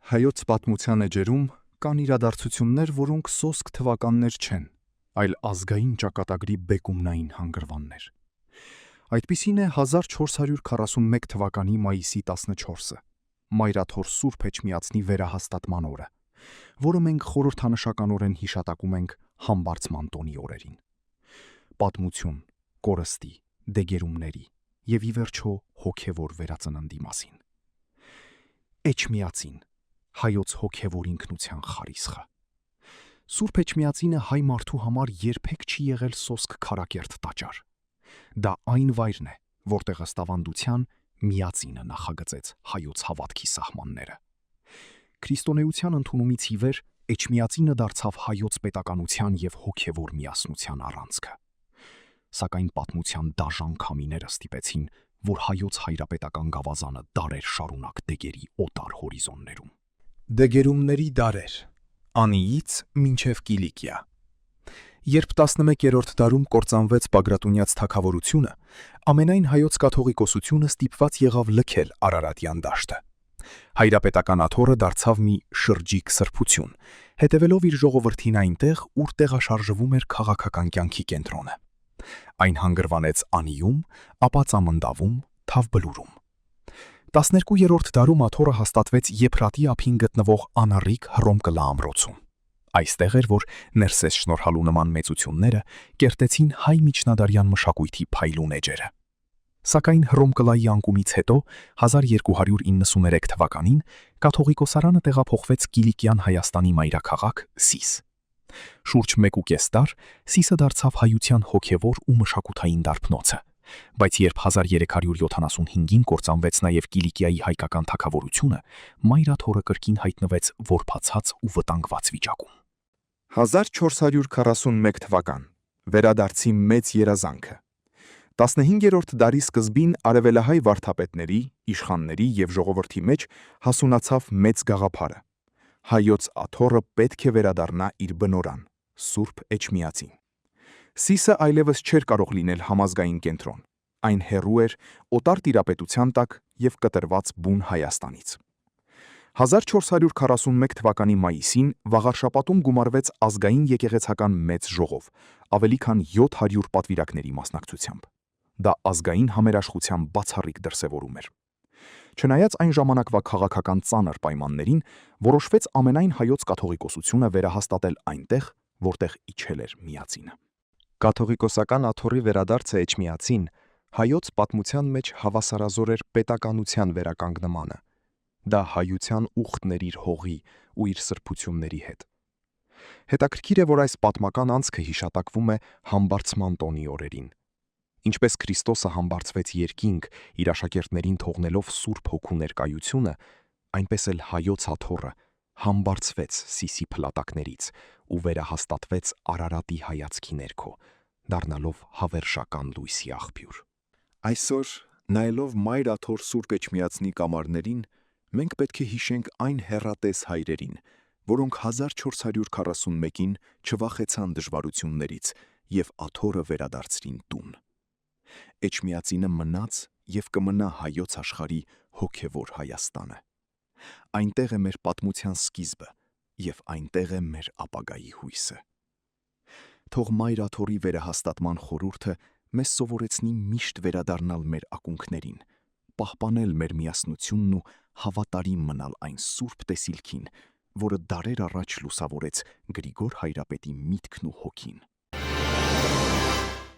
Հայոց պատմության էջերում կան իրադարձություններ, որոնք սոսկ թվականներ չեն, այլ ազգային ճակատագրի բեկումնային հանգրվաններ։ Այդպիսին է 1441 թվականի մայիսի 14-ը, Մայրաթոր Սուրբ Էջմիածնի վերահաստատման օրը, որը մենք խորհրդանշականորեն հիշատակում ենք Համբարձման տոնի օրերին։ Պատմություն, կորստի, դեգերումների և ի վերջո հոգևոր վերածննդի մասին։ Էջմիածին, հայոց հոգևոր ինքնության խարիսխը։ Սուրբ Էջմիածինը հայ մարդու համար երբեք չի եղել սոսկ քարակերտ տաճար։ Դա այն վայրն է, որտեղ ըստ ավանդության Միածինը նախագծեց հայոց հավատքի սահմանները։ Քրիստոնեության ընդունումից ի վեր Էջմիածինը դարձավ հայոց պետականության և հոգևոր միասնության առանցքը։ Սակայն պատմության դաժան քամիները ստիպեցին, որ հայոց հայրապետական գավազանը դարեր շարունակ դեգերի օտար հորիզոններում։ Դեգերումների դարեր՝ Անիից մինչև Կիլիկիա։ Երբ 11-րդ դարում կործանվեց Բագրատունյաց թագավորությունը, ամենայն հայոց կաթողիկոսությունը ստիպված եղավ լքել Արարատյան դաշտը։ Հայրապետական աթոռը դարձավ մի շրջիկ սրբություն, հետևելով իր ժողովրդին այնտեղ, ուր տեղաշարժվում էր քաղաքական կյանքի կենտրոնը։ Այն հանգրվանեց Անիում, ապա Ծամնդավում, Թավբլուրում։ 12-րդ դարում աթոռը հաստատվեց Եփրատի ափին գտնվող անառիկ Հռոմկլա ամրոցում։ Այստեղ էր, որ Ներսես շնորհալու նման մեծությունները կերտեցին հայ միջնադարյան մշակույթի փայլուն էջերը։ Սակայն Հռոմկլայի անկումից հետո 1293 թվականին կաթողիկոսարանը տեղափոխվեց Կիլիկյան Հայաստանի մայրաքաղաք Սիս։ Շուրջ 1.5 դար Սիսը դարձավ հայության հոգևոր ու մշակութային դարբնոցը, բայց երբ 1375-ին կործանվեց նաև Կիլիկիայի հայկական թագավորությունը, Մայրաթորը կրկին հայտնվեց որբացած ու վտանգված վիճակում։ 1441 թվական վերադարձի մեծ երազանքը։ 15-րդ դարի սկզբին արևելահայ վարդապետների, իշխանների և ժողովրդի մեջ հասունացավ մեծ գաղափարը։ Հայոց աթոռը պետք է վերադառնա իր բնորան՝ Սուրբ Էջմիածին։ Սիսը այլևս չէր կարող լինել համազգային կենտրոն, այն հեռու էր օտար տիրապետության տակ և կտրված բուն Հայաստանից։ 1441 թվականի մայիսին Վաղարշապատում գումարվեց ազգային եկեղեցական մեծ ժողով, ավելի քան 700 պատվիրակների մասնակցությամբ։ Դա ազգային համերաշխության բացառիկ դրսևորում էր։ Չնայած այն ժամանակվա քաղաքական ծանր պայմաններին, որոշվեց ամենայն հայոց կաթողիկոսությունը վերահաստատել այնտեղ, որտեղ իջել էր Միածինը։ Կաթողիկոսական աթոռի վերադարձը Էջմիածին հայոց պատմության մեջ հավասարազոր էր պետականության վերականգնմանը։ Դա հայության ուխտն էր իր հողի ու իր սրբությունների հետ։ Հետաքրքիր է, որ այս պատմական անցքը հիշատակվում է Համբարձման տոնի օրերին։ Ինչպես Քրիստոսը համբարձվեց երկինք, իր աշակերտներին թողնելով Սուրբ Հոգու ներկայությունը, այնպես էլ հայոց աթոռը համբարձվեց Սիսի փլատակներից ու վերահաստատվեց Արարատի հայացքի ներքո, դառնալով հավերժական լույսի աղբյուր։ Այսօր, նայելով Մայրաթոր Սուրբ Էջմիածնի կամարներին, մենք պետք է հիշենք այն հեռատես հայրերին, որոնք 1441-ին չվախեցան դժվարություններից և աթոռը վերադարձրին տուն։ Էջմիածինը մնաց և կմնա հայոց աշխարհի հոգևոր Հայաստանը։ Այնտեղ է մեր պատմության սկիզբը և այնտեղ է մեր ապագայի հույսը։ Թող Մայրաթորի վերահաստատման խորհուրդը մեզ սովորեցնի միշտ վերադառնալ մեր ակունքներին, պահպանել մեր միասնությունն ու հավատարիմ մնալ այն սուրբ տեսիլքին, որը դարեր առաջ լուսավորեց Գրիգոր Հայրապետի միտքն ու հոգին։